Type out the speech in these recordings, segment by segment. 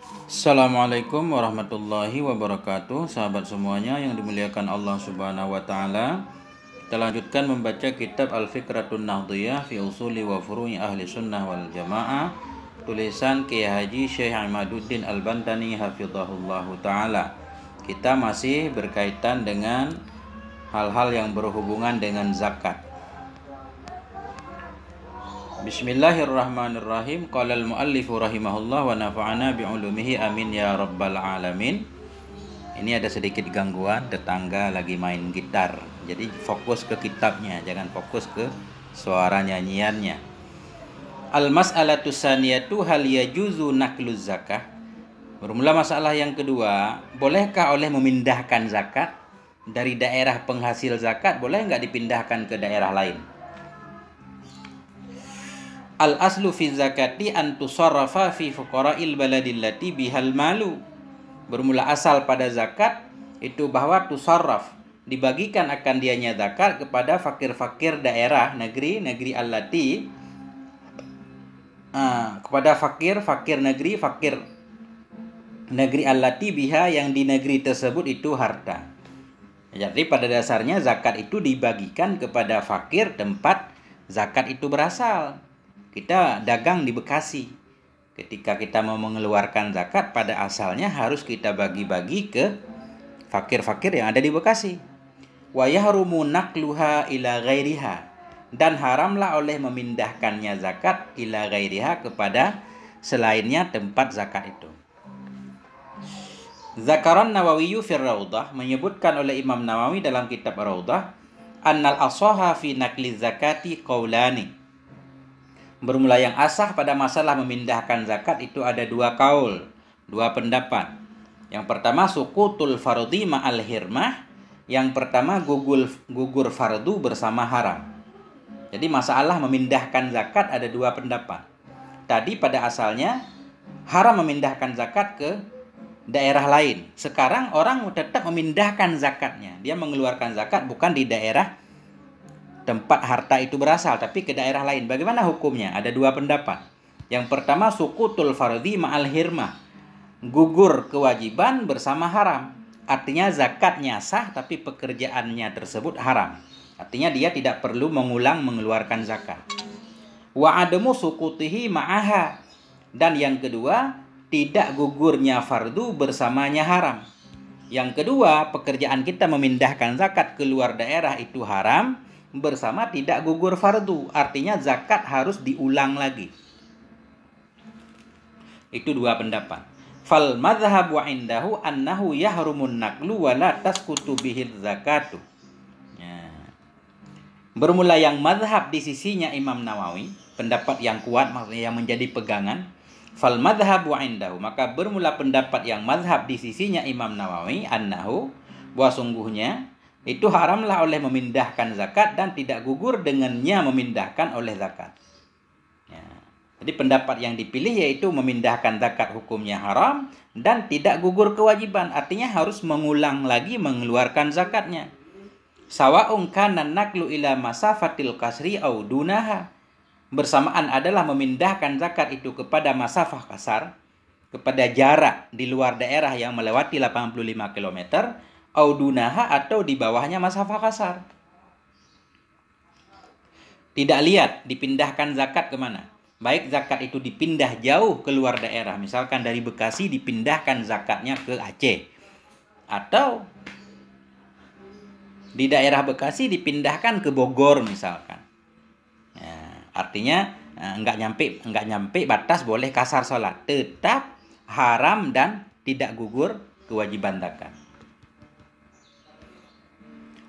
Assalamualaikum warahmatullahi wabarakatuh. Sahabat semuanya yang dimuliakan Allah Subhanahu wa taala. Kita lanjutkan membaca kitab Al-Fikratun Nahdhiyah fi Usuli wa Furu'i Ahli Sunnah wal Jamaah, tulisan Kiai Haji Syekh Imaduddin Al-Bantani hafizahullahu taala. Kita masih berkaitan dengan hal-hal yang berhubungan dengan zakat. Bismillahirrahmanirrahim. Qala al-muallifu rahimahullah wa nafa'ana bi'ulumihi amin ya rabbal alamin. Ini ada sedikit gangguan, tetangga lagi main gitar. Jadi fokus ke kitabnya, jangan fokus ke suara nyanyiannya. Al-mas'alatu saniyatu hal yajuzu nakluz zakah. Bermula masalah yang kedua, bolehkah oleh memindahkan zakat dari daerah penghasil zakat, boleh nggak dipindahkan ke daerah lain? Al-aslu fi zakati an tusarrafa fi fuqara'il baladillati bihal malu. Bermula asal pada zakat itu bahwa tusarraf, dibagikan akan dianya zakat kepada fakir-fakir daerah negeri allati, kepada fakir negeri allati biha, yang di negeri tersebut itu harta. Jadi pada dasarnya zakat itu dibagikan kepada fakir tempat zakat itu berasal. Kita dagang di Bekasi. Ketika kita mau mengeluarkan zakat, pada asalnya harus kita bagi-bagi ke fakir-fakir yang ada di Bekasi. Wa yahrumu naqluha ila ghairiha, dan haramlah oleh memindahkannya zakat ila ghairiha, kepada selainnya tempat zakat itu. Zakaran Nawawi fir Raudah, menyebutkan oleh Imam Nawawi dalam kitab Raudah, annal asaha fi naqli zakati qaulani. Bermula yang asah pada masalah memindahkan zakat itu ada dua kaul, dua pendapat. Yang pertama sukutul fardhi ma'al hirmah, yang pertama gugur fardu bersama haram. Jadi masalah memindahkan zakat ada dua pendapat. Tadi pada asalnya haram memindahkan zakat ke daerah lain. Sekarang orang tetap memindahkan zakatnya. Dia mengeluarkan zakat bukan di daerah tempat harta itu berasal, tapi ke daerah lain. Bagaimana hukumnya? Ada dua pendapat. Yang pertama sukutul fardhi ma'al hirmah, gugur kewajiban bersama haram. Artinya zakatnya sah tapi pekerjaannya tersebut haram. Artinya dia tidak perlu mengulang mengeluarkan zakat. Wa adamu sukutihi ma'aha, dan yang kedua tidak gugurnya fardu bersamanya haram. Yang kedua, pekerjaan kita memindahkan zakat keluar daerah itu haram bersama tidak gugur fardu, artinya zakat harus diulang lagi. Itu dua pendapat. Fal madhhab wa indahu annahu yahrumun naqlu wa la tasqutu bihil zakatu. Ya. Bermula yang madhab di sisinya Imam Nawawi, pendapat yang kuat, maksudnya yang menjadi pegangan. Fal madhhab wa indahu, maka bermula pendapat yang madhab di sisinya Imam Nawawi, annahu, bahwa sungguhnya itu haramlah oleh memindahkan zakat dan tidak gugur dengannya memindahkan oleh zakat. Ya. Jadi pendapat yang dipilih yaitu memindahkan zakat hukumnya haram dan tidak gugur kewajiban. Artinya harus mengulang lagi mengeluarkan zakatnya. Sawa'un kana naqlu ila masafatil kasri au dunaha. Bersamaan adalah memindahkan zakat itu kepada masafah kasar, kepada jarak di luar daerah yang melewati 85 km, audunaha atau di bawahnya masafah kasar. Tidak lihat dipindahkan zakat kemana. Baik zakat itu dipindah jauh keluar daerah, misalkan dari Bekasi dipindahkan zakatnya ke Aceh, atau di daerah Bekasi dipindahkan ke Bogor misalkan. Ya, artinya enggak nyampe batas boleh kasar sholat, tetap haram dan tidak gugur kewajiban zakat.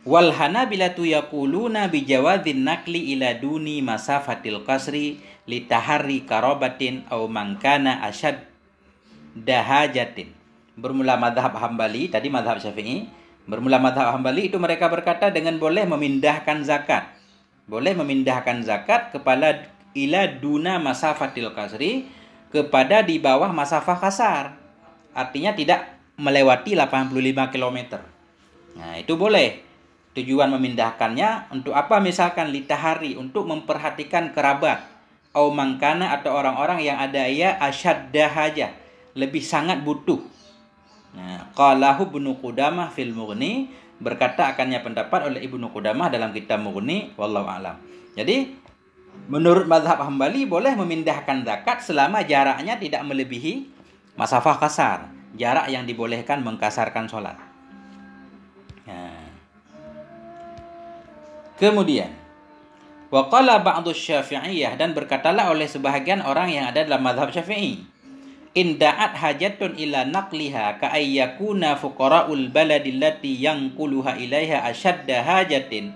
Wal hanabilatu yaquluna bijawazin naqli ila duni masafatil qasri litahari karabatin aw mangkana ashad dahajatin. Bermula madhab Hambali, tadi madhab Syafi'i. Bermula madhab Hambali itu mereka berkata dengan boleh memindahkan zakat. Boleh memindahkan zakat kepada ila duna masafatil qasri, kepada di bawah masafah kasar. Artinya tidak melewati 85 km. Nah, itu boleh. Tujuan memindahkannya untuk apa? Misalkan litahari, untuk memperhatikan kerabat, au mangkana, atau orang-orang yang ada ya asyadda hajah, lebih sangat butuh. Nah, qalahu Ibnu Qudamah fil Mughni, berkata akannya pendapat oleh Ibnu Qudamah dalam kitab Mughni, wallahu alam. Jadi menurut mazhab Hambali boleh memindahkan zakat selama jaraknya tidak melebihi masafah kasar, jarak yang dibolehkan mengkasarkan sholat. Nah. Kemudian wa qala ba'du Syafi'iyah, dan berkatalah oleh sebahagian orang yang ada dalam mazhab Syafi'i, in da'at hajatun ila naqliha ka ayyakuna fuqara'ul baladi allati yanquluha ilaiha ashadda hajatin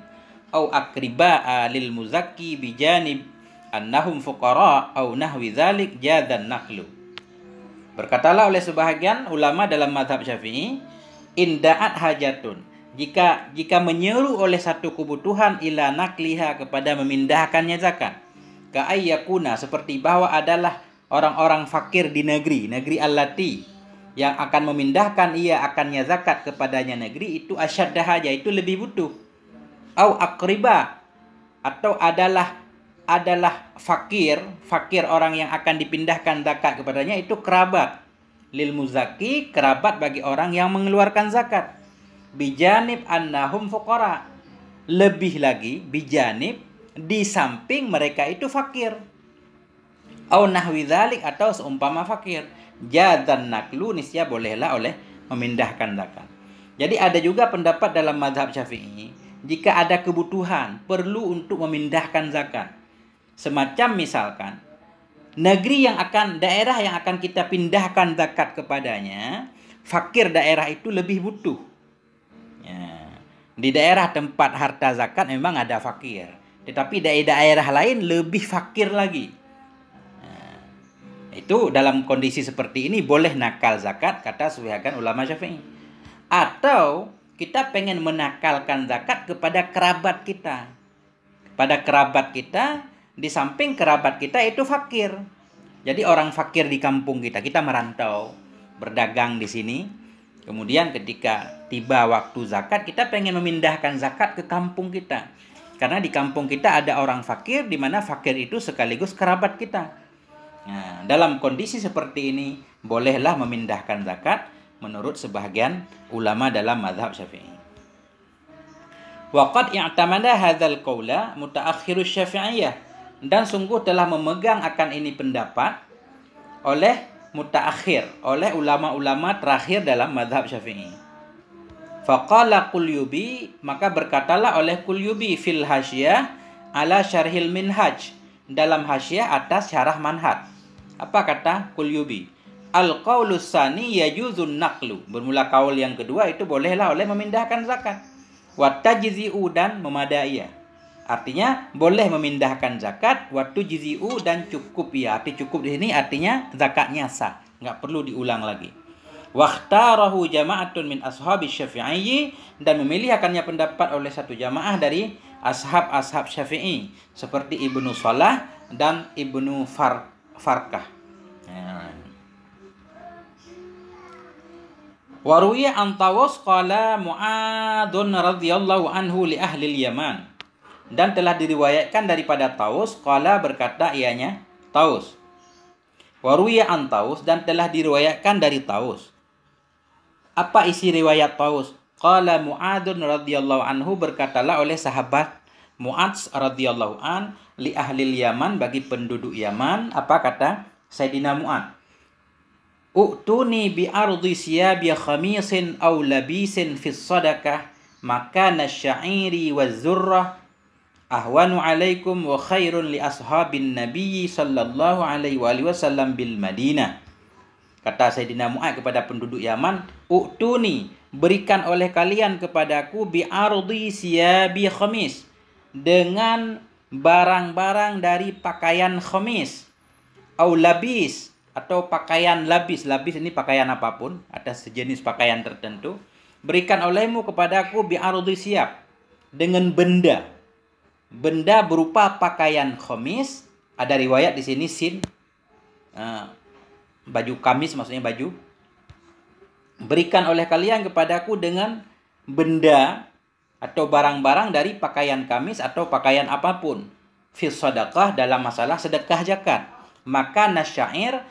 au akriba'a lil muzakki bijanib annahum fuqara' au nahwi dzalik jadzan naqlu. Berkatalah oleh sebahagian ulama dalam mazhab Syafi'i, in da'at hajatun, jika menyeru oleh satu kebutuhan ila naqliha, kepada memindahkannya zakat, ka ayyakuna, seperti bahwa adalah orang-orang fakir di negeri allati, yang akan memindahkan ia akannya zakat kepadanya negeri itu, asyadda haja, itu lebih butuh, au akriba, atau adalah fakir orang yang akan dipindahkan zakat kepadanya itu kerabat, lil muzaki, kerabat bagi orang yang mengeluarkan zakat, bijanib annahum fuqara, lebih lagi bijanib, di samping mereka itu fakir, au nahwi dzalik, atau seumpama fakir, jadzan naklu, niscaya bolehlah oleh memindahkan zakat. Jadi ada juga pendapat dalam mazhab Syafi'i, jika ada kebutuhan perlu untuk memindahkan zakat, semacam misalkan daerah yang akan kita pindahkan zakat kepadanya, fakir daerah itu lebih butuh. Ya. Di daerah tempat harta zakat memang ada fakir, tetapi daerah lain lebih fakir lagi. Itu dalam kondisi seperti ini boleh nakal zakat, kata sebagian ulama Syafi'i. Atau kita pengen menakalkan zakat kepada kerabat kita. Pada kerabat kita, di samping kerabat kita itu fakir. Jadi orang fakir di kampung kita merantau, berdagang di sini. Kemudian ketika tiba waktu zakat, kita pengen memindahkan zakat ke kampung kita. Karena di kampung kita ada orang fakir, di mana fakir itu sekaligus kerabat kita. Nah, dalam kondisi seperti ini bolehlah memindahkan zakat menurut sebahagian ulama dalam mazhab Syafi'i. Wa qad i'tamada hadzal qaula mutaakhirus Syafi'iyah, dan sungguh telah memegang akan ini pendapat oleh mutaakhir, oleh ulama-ulama terakhir dalam mazhab Syafi'i. Faqala Qulyubi, maka berkatalah oleh Qulyubi fil hasyiyah ala syarhil minhaj, dalam hasyiyah atas syarah manhaj. Apa kata Qulyubi? Al-qaulus tsani yajuzun naqlu. Bermula kaul yang kedua itu bolehlah oleh memindahkan zakat. Wa tajzi'u, dan memadai. Artinya boleh memindahkan zakat, wa tujzi'u, dan cukup ya. Arti cukup di sini artinya zakatnya sah, enggak perlu diulang lagi. Wa ikhtarahu jama'atun min ashabi Syafi'i, dan memilih akannya pendapat oleh satu jamaah dari ashab Syafi'i seperti Ibnu Shalah dan Ibnu Farkah. Waruya an Tawus qala Mu'adun radhiyallahu anhu li ahli Yaman, dan telah diriwayatkan daripada Tawus, qala berkata ianya Tawus. Waruya an Tawus, dan telah diriwayatkan dari Tawus. Apa isi riwayat Tawus? Qala Mu'adun radhiyallahu anhu, berkatalah oleh sahabat Mu'adz radhiyallahu an li ahli Yaman, bagi penduduk Yaman. Apa kata Sayyidina Mu'adz? U'tuni bi ardi siyabi khamisin aw labisin fi sadaqah makana sya'iri wa zurrah ahwanu alaikum wa khairun li ashabin nabiyyi sallallahu alaihi wasallam bil Madinah. Kata Sayyidina Mu'adz kepada penduduk Yaman, u'tuni, berikan oleh kalian kepadaku, bi ardi siyabi khamis, dengan barang-barang dari pakaian khamis, au labis, atau pakaian labis. Labis ini pakaian apapun, ada sejenis pakaian tertentu. Berikan olehmu kepadaku bi ardi siyab, dengan benda berupa pakaian khamis. Ada riwayat di sini sin, baju kamis, maksudnya baju. Berikan oleh kalian kepadaku dengan benda atau barang-barang dari pakaian kamis atau pakaian apapun, fi sadaqah, dalam masalah sedekah zakat. Maka nasyair,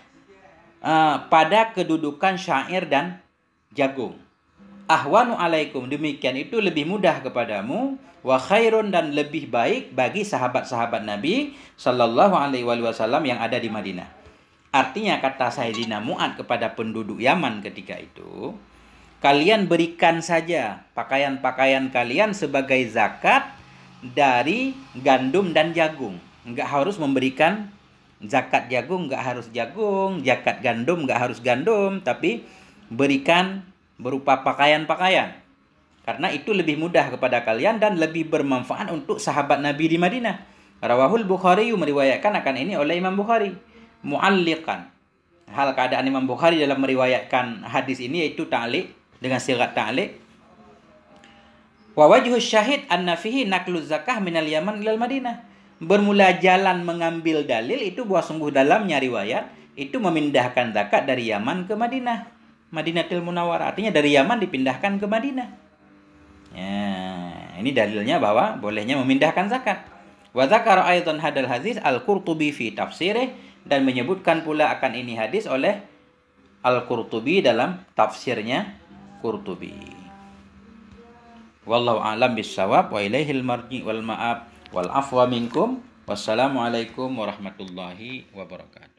pada kedudukan syair dan jagung. Ahwanu alaikum, demikian itu lebih mudah kepadamu, wa khairun, dan lebih baik bagi sahabat-sahabat Nabi sallallahu alaihi wasallam yang ada di Madinah. Artinya kata Sayyidina Mu'ad kepada penduduk Yaman ketika itu, kalian berikan saja pakaian-pakaian kalian sebagai zakat dari gandum dan jagung. Enggak harus memberikan zakat jagung, enggak harus jagung, zakat gandum enggak harus gandum, tapi berikan berupa pakaian-pakaian. Karena itu lebih mudah kepada kalian dan lebih bermanfaat untuk sahabat Nabi di Madinah. Rawahul Bukhari, meriwayatkan akan ini oleh Imam Bukhari. Mu'alliqan. Hal keadaan Imam Bukhari dalam meriwayatkan hadis ini yaitu ta'liq, dengan sigat ta'liq. Wa wajhu syahid anna fihi naqlu zakah minal Yaman ilal Madinah. Bermula jalan mengambil dalil itu bahwa sungguh dalamnya riwayat itu memindahkan zakat dari Yaman ke Madinah. Madinatul Munawwarah, artinya dari Yaman dipindahkan ke Madinah. Ya, ini dalilnya bahwa bolehnya memindahkan zakat. Wa dzakara aidan hadal hadis Al-Qurtubi fi tafsirih, dan menyebutkan pula akan ini hadis oleh Al-Qurtubi dalam tafsirnya Qurtubi. Wallahu a'lam bissawab wa ilaihil marji wal ma'ab wal afwa minkum. Wassalamualaikum warahmatullahi wabarakatuh.